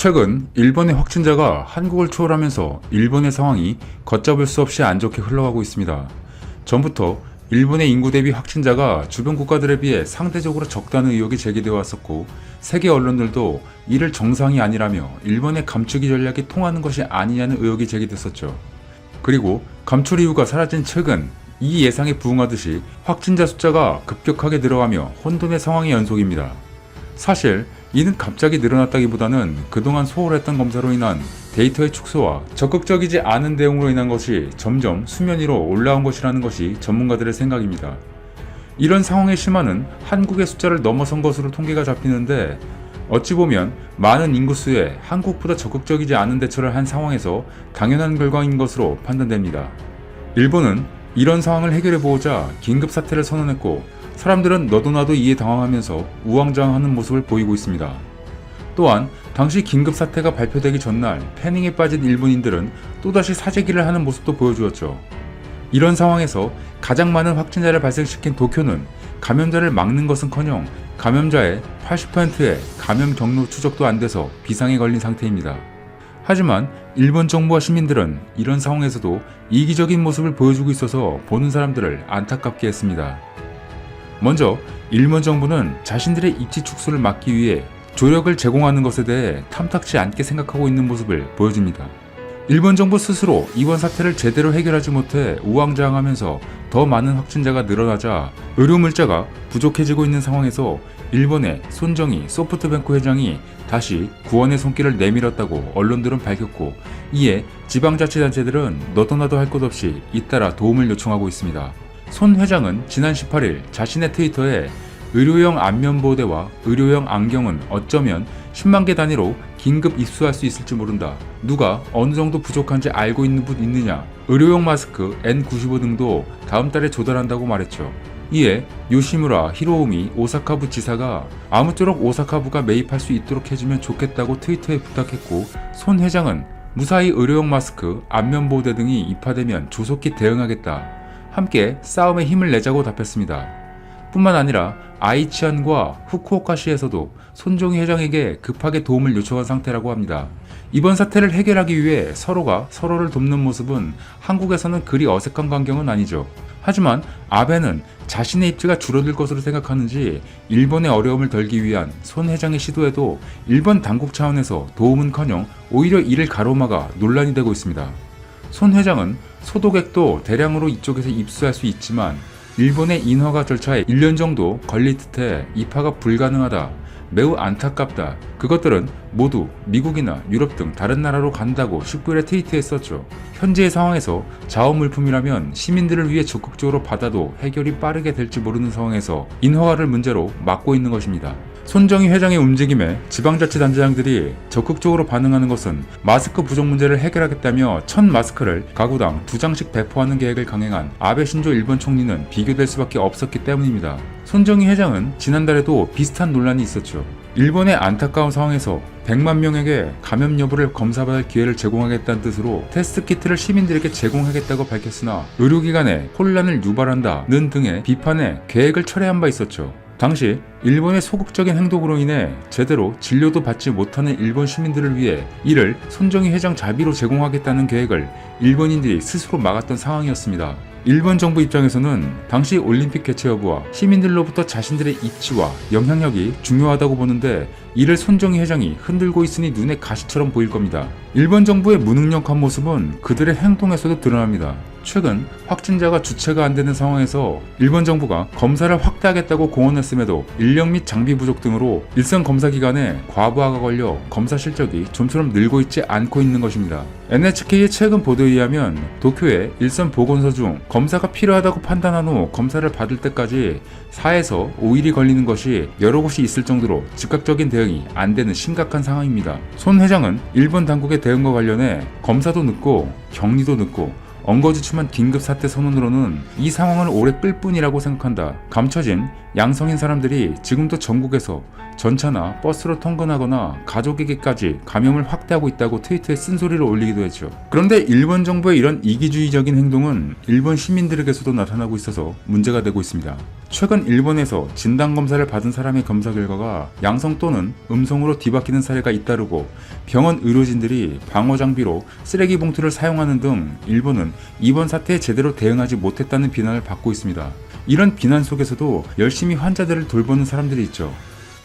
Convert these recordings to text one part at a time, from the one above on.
최근 일본의 확진자가 한국을 초월하면서 일본의 상황이 걷잡을 수 없이 안 좋게 흘러가고 있습니다. 전부터 일본의 인구 대비 확진자가 주변 국가들에 비해 상대적으로 적다는 의혹이 제기되어 왔었고, 세계 언론들도 이를 정상이 아니라며 일본의 감추기 전략이 통하는 것이 아니냐는 의혹이 제기됐었죠. 그리고 감출 이유가 사라진 최근 이 예상에 부응하듯이 확진자 숫자가 급격하게 늘어가며 혼돈의 상황의 연속입니다. 사실 이는 갑자기 늘어났다기보다는 그동안 소홀했던 검사로 인한 데이터의 축소와 적극적이지 않은 대응으로 인한 것이 점점 수면 위로 올라온 것이라는 것이 전문가들의 생각입니다. 이런 상황의 심화는 한국의 숫자를 넘어선 것으로 통계가 잡히는데, 어찌 보면 많은 인구수에 한국보다 적극적이지 않은 대처를 한 상황에서 당연한 결과인 것으로 판단됩니다. 일본은 이런 상황을 해결해보고자 긴급사태를 선언했고, 사람들은 너도 나도 이에 당황하면서 우왕좌왕하는 모습을 보이고 있습니다. 또한 당시 긴급사태가 발표되기 전날 패닝에 빠진 일본인들은 또다시 사재기를 하는 모습도 보여주었죠. 이런 상황에서 가장 많은 확진자를 발생시킨 도쿄는 감염자를 막는 것은커녕 감염자의 80%의 감염 경로 추적도 안 돼서 비상에 걸린 상태입니다. 하지만 일본 정부와 시민들은 이런 상황에서도 이기적인 모습을 보여주고 있어서 보는 사람들을 안타깝게 했습니다. 먼저 일본 정부는 자신들의 입지 축소를 막기 위해 조력을 제공하는 것에 대해 탐탁치 않게 생각하고 있는 모습을 보여줍니다. 일본 정부 스스로 이번 사태를 제대로 해결하지 못해 우왕좌왕하면서 더 많은 확진자가 늘어나자 의료 물자가 부족해지고 있는 상황에서 일본의 손정희 소프트뱅크 회장이 다시 구원의 손길을 내밀었다고 언론들은 밝혔고, 이에 지방자치단체들은 너도 나도 할 것 없이 잇따라 도움을 요청하고 있습니다. 손 회장은 지난 18일 자신의 트위터에 의료용 안면보호대와 의료용 안경은 어쩌면 10만 개 단위로 긴급 입수할 수 있을지 모른다. 누가 어느 정도 부족한지 알고 있는 분 있느냐. 의료용 마스크 N95 등도 다음 달에 조달한다고 말했죠. 이에 요시무라 히로우미 오사카부 지사가 아무쪼록 오사카부가 매입할 수 있도록 해주면 좋겠다고 트위터에 부탁했고, 손 회장은 무사히 의료용 마스크, 안면보호대 등이 입하되면 조속히 대응하겠다. 함께 싸움에 힘을 내자고 답했습니다. 뿐만 아니라 아이치현과 후쿠오카시에서도 손정희 회장에게 급하게 도움을 요청한 상태라고 합니다. 이번 사태를 해결하기 위해 서로가 서로를 돕는 모습은 한국에서는 그리 어색한 광경은 아니죠. 하지만 아베는 자신의 입지가 줄어들 것으로 생각하는지 일본의 어려움을 덜기 위한 손 회장의 시도에도 일본 당국 차원에서 도움은커녕 오히려 이를 가로막아 논란이 되고 있습니다. 손 회장은 소독액도 대량으로 이쪽에서 입수할 수 있지만 일본의 인허가 절차에 1년 정도 걸릴 듯해 입하가 불가능하다. 매우 안타깝다. 그것들은 모두 미국이나 유럽 등 다른 나라로 간다고 19일에 트위트했었죠. 현재의 상황에서 자원물품이라면 시민들을 위해 적극적으로 받아도 해결이 빠르게 될지 모르는 상황에서 인허가를 문제로 막고 있는 것입니다. 손정희 회장의 움직임에 지방자치단체장들이 적극적으로 반응하는 것은 마스크 부족 문제를 해결하겠다며 1000마스크를 가구당 2장씩 배포하는 계획을 강행한 아베 신조 일본 총리는 비교될 수밖에 없었기 때문입니다. 손정희 회장은 지난달에도 비슷한 논란이 있었죠. 일본의 안타까운 상황에서 100만 명에게 감염 여부를 검사받을 기회를 제공하겠다는 뜻으로 테스트 키트를 시민들에게 제공하겠다고 밝혔으나 의료기관에 혼란을 유발한다는 등의 비판에 계획을 철회한 바 있었죠. 당시 일본의 소극적인 행동으로 인해 제대로 진료도 받지 못하는 일본 시민들을 위해 이를 손정희 회장 자비로 제공하겠다는 계획을 일본인들이 스스로 막았던 상황이었습니다. 일본 정부 입장에서는 당시 올림픽 개최 여부와 시민들로부터 자신들의 입지와 영향력이 중요하다고 보는데, 이를 손정희 회장이 흔들고 있으니 눈에 가시처럼 보일 겁니다. 일본 정부의 무능력한 모습은 그들의 행동에서도 드러납니다. 최근 확진자가 주체가 안 되는 상황에서 일본 정부가 검사를 확대하겠다고 공언했음에도 인력 및 장비 부족 등으로 일선 검사 기간에 과부하가 걸려 검사 실적이 좀처럼 늘고 있지 않고 있는 것입니다. NHK의 최근 보도에 의하면 도쿄의 일선 보건소 중 검사가 필요하다고 판단한 후 검사를 받을 때까지 4에서 5일이 걸리는 것이 여러 곳이 있을 정도로 즉각적인 대응이 안 되는 심각한 상황입니다. 손 회장은 일본 당국의 대응과 관련해 검사도 늦고 격리도 늦고 엉거주춤한 긴급사태 선언으로는 이 상황을 오래 끌 뿐이라고 생각한다. 감춰진 양성인 사람들이 지금도 전국에서 전차나 버스로 통근하거나 가족에게까지 감염을 확대하고 있다고 트위터에 쓴소리를 올리기도 했죠. 그런데 일본 정부의 이런 이기주의적인 행동은 일본 시민들에게서도 나타나고 있어서 문제가 되고 있습니다. 최근 일본에서 진단검사를 받은 사람의 검사 결과가 양성 또는 음성으로 뒤바뀌는 사례가 잇따르고 병원 의료진들이 방어 장비로 쓰레기 봉투를 사용하는 등 일본은 이번 사태에 제대로 대응하지 못했다는 비난을 받고 있습니다. 이런 비난 속에서도 열심히 환자들을 돌보는 사람들이 있죠.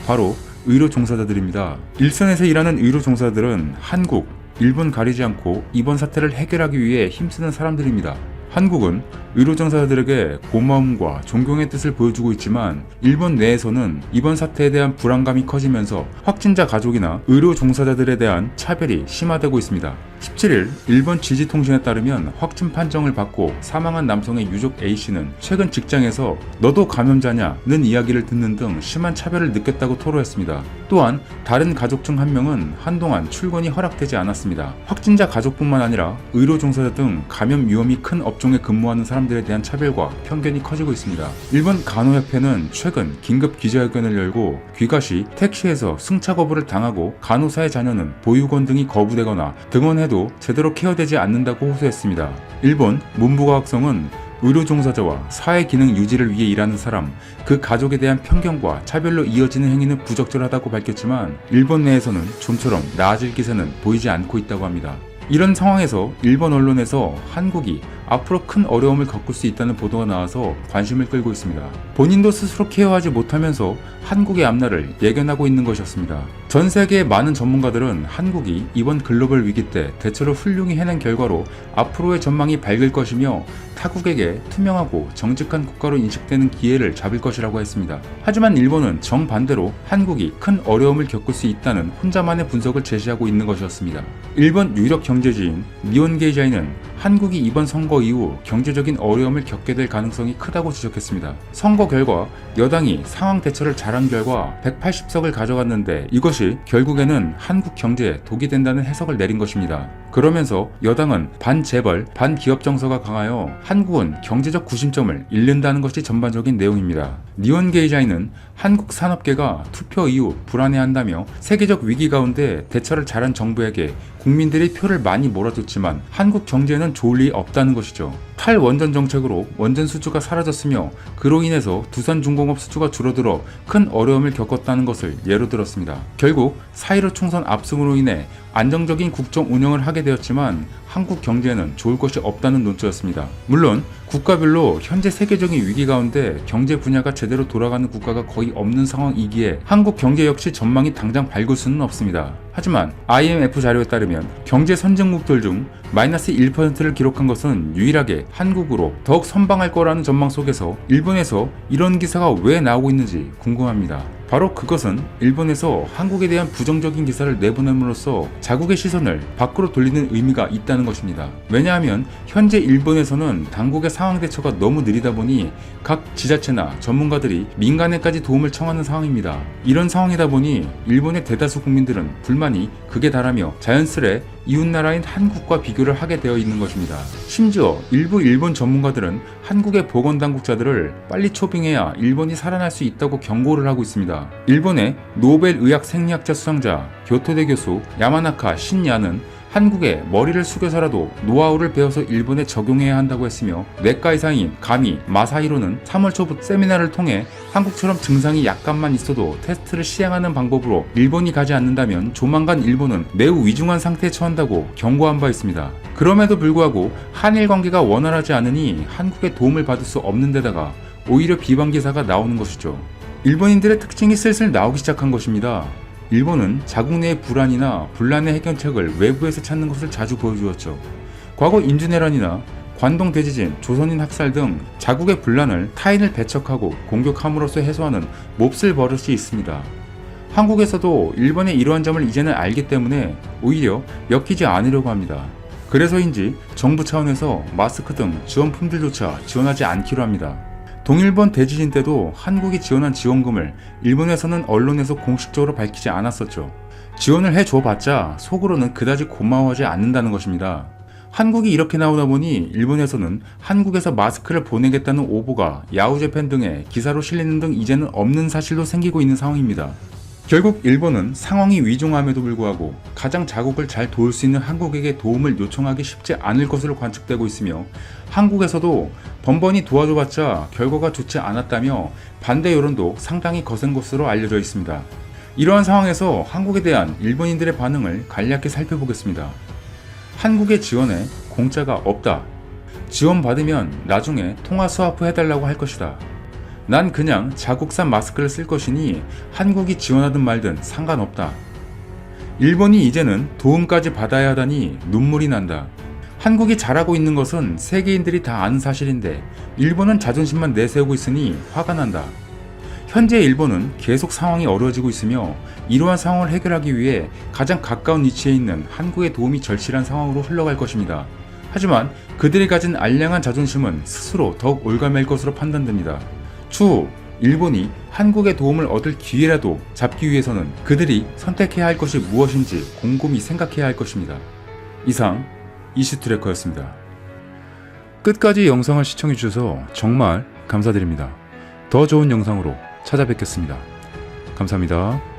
바로 의료 종사자들입니다. 일선에서 일하는 의료 종사자들은 한국, 일본 가리지 않고 이번 사태를 해결하기 위해 힘쓰는 사람들입니다. 한국은 의료 종사자들에게 고마움과 존경의 뜻을 보여주고 있지만 일본 내에서는 이번 사태에 대한 불안감이 커지면서 확진자 가족이나 의료 종사자들에 대한 차별이 심화되고 있습니다. 17일 일본 지지통신에 따르면 확진 판정을 받고 사망한 남성의 유족 A씨는 최근 직장에서 너도 감염자냐는 이야기를 듣는 등 심한 차별을 느꼈다고 토로했습니다. 또한 다른 가족 중 한 명은 한동안 출근이 허락되지 않았습니다. 확진자 가족뿐만 아니라 의료 종사자 등 감염 위험이 큰 업종에 근무하는 사람들에 대한 차별과 편견이 커지고 있습니다. 일본 간호협회는 최근 긴급 기자회견을 열고 귀가 시 택시에서 승차 거부를 당하고 간호사의 자녀는 보육원 등이 거부되거나 등원해도 제대로 케어되지 않는다고 호소했습니다. 일본 문부과학성은 의료 종사자와 사회 기능 유지를 위해 일하는 사람, 그 가족에 대한 편견과 차별로 이어지는 행위는 부적절하다고 밝혔지만 일본 내에서는 좀처럼 나아질 기세는 보이지 않고 있다고 합니다. 이런 상황에서 일본 언론에서 한국이 앞으로 큰 어려움을 겪을 수 있다는 보도가 나와서 관심을 끌고 있습니다. 본인도 스스로 케어하지 못하면서 한국의 앞날을 예견하고 있는 것이었습니다. 전 세계의 많은 전문가들은 한국이 이번 글로벌 위기 때 대처를 훌륭히 해낸 결과로 앞으로의 전망이 밝을 것이며 타국에게 투명하고 정직한 국가로 인식되는 기회를 잡을 것이라고 했습니다. 하지만 일본은 정반대로 한국이 큰 어려움을 겪을 수 있다는 혼자만의 분석을 제시하고 있는 것이었습니다. 일본 유력 경제지인 니혼게이자이는 한국이 이번 선거 이후 경제적인 어려움을 겪게 될 가능성이 크다고 지적했습니다. 선거 결과 여당이 상황 대처를 잘한 결과 180석을 가져갔는데 이것이 결국에는 한국 경제에 독이 된다는 해석을 내린 것입니다. 그러면서 여당은 반재벌, 반기업 정서가 강하여 한국은 경제적 구심점을 잃는다는 것이 전반적인 내용입니다. 니혼게이자이는 한국 산업계가 투표 이후 불안해한다며 세계적 위기 가운데 대처를 잘한 정부에게 국민들이 표를 많이 몰아줬지만 한국 경제에는 좋을 리 없다는 것이죠. 탈원전 정책으로 원전 수주가 사라졌으며 그로 인해서 두산중공업 수주가 줄어들어 큰 어려움을 겪었다는 것을 예로 들었습니다. 결국 4.15 총선 압승으로 인해 안정적인 국정 운영을 하게 되었지만 한국 경제에는 좋을 것이 없다는 논조였습니다. 물론 국가별로 현재 세계적인 위기 가운데 경제 분야가 제대로 돌아가는 국가가 거의 없는 상황이기에 한국 경제 역시 전망이 당장 밝을 수는 없습니다. 하지만 IMF 자료에 따르면 경제 선진국들 중 마이너스 1%를 기록한 것은 유일하게 한국으로 더욱 선방할 거라는 전망 속에서 일본에서 이런 기사가 왜 나오고 있는지 궁금합니다. 바로 그것은 일본에서 한국에 대한 부정적인 기사를 내보냄으로써 자국의 시선을 밖으로 돌리는 의미가 있다는 것입니다. 왜냐하면 현재 일본에서는 당국의 상황 대처가 너무 느리다 보니 각 지자체나 전문가들이 민간에까지 도움을 청하는 상황입니다. 이런 상황이다 보니 일본의 대다수 국민들은 불만이 극에 달하며 자연스레 이웃나라인 한국과 비교를 하게 되어 있는 것입니다. 심지어 일부 일본 전문가들은 한국의 보건당국자들을 빨리 초빙해야 일본이 살아날 수 있다고 경고를 하고 있습니다. 일본의 노벨 의학 생리학자 수상자 교토대 교수 야마나카 신야는 한국에 머리를 숙여서라도 노하우를 배워서 일본에 적용해야 한다고 했으며 내과 의사인 가미 마사히로는 3월 초부터 세미나를 통해 한국처럼 증상이 약간만 있어도 테스트를 시행하는 방법으로 일본이 가지 않는다면 조만간 일본은 매우 위중한 상태에 처한다고 경고한 바 있습니다. 그럼에도 불구하고 한일 관계가 원활하지 않으니 한국의 도움을 받을 수 없는 데다가 오히려 비방 기사가 나오는 것이죠. 일본인들의 특징이 슬슬 나오기 시작한 것입니다. 일본은 자국 내의 불안이나 분란의 해결책을 외부에서 찾는 것을 자주 보여주었죠. 과거 임진왜란이나 관동 대지진, 조선인 학살 등 자국의 분란을 타인을 배척하고 공격함으로써 해소하는 몹쓸 버릇이 있습니다. 한국에서도 일본의 이러한 점을 이제는 알기 때문에 오히려 엮이지 않으려고 합니다. 그래서인지 정부 차원에서 마스크 등 지원품들조차 지원하지 않기로 합니다. 동일본 대지진 때도 한국이 지원한 지원금을 일본에서는 언론에서 공식적으로 밝히지 않았었죠. 지원을 해줘봤자 속으로는 그다지 고마워하지 않는다는 것입니다. 한국이 이렇게 나오다 보니 일본에서는 한국에서 마스크를 보내겠다는 오보가 야후재팬 등의 기사로 실리는 등 이제는 없는 사실로 생기고 있는 상황입니다. 결국 일본은 상황이 위중함에도 불구하고 가장 자국을 잘 도울 수 있는 한국에게 도움을 요청하기 쉽지 않을 것으로 관측되고 있으며 한국에서도 번번이 도와줘봤자 결과가 좋지 않았다며 반대 여론도 상당히 거센 것으로 알려져 있습니다. 이러한 상황에서 한국에 대한 일본인들의 반응을 간략히 살펴보겠습니다. 한국의 지원에 공짜가 없다. 지원받으면 나중에 통화 스와프 해달라고 할 것이다. 난 그냥 자국산 마스크를 쓸 것이니 한국이 지원하든 말든 상관없다. 일본이 이제는 도움까지 받아야 하다니 눈물이 난다. 한국이 잘하고 있는 것은 세계인들이 다 아는 사실인데 일본은 자존심만 내세우고 있으니 화가 난다. 현재 일본은 계속 상황이 어려워지고 있으며 이러한 상황을 해결하기 위해 가장 가까운 위치에 있는 한국의 도움이 절실한 상황으로 흘러갈 것입니다. 하지만 그들이 가진 알량한 자존심은 스스로 더욱 올가맬 것으로 판단됩니다. 추후 일본이 한국의 도움을 얻을 기회라도 잡기 위해서는 그들이 선택해야 할 것이 무엇인지 곰곰이 생각해야 할 것입니다. 이상 이슈트래커였습니다. 끝까지 영상을 시청해주셔서 정말 감사드립니다. 더 좋은 영상으로 찾아뵙겠습니다. 감사합니다.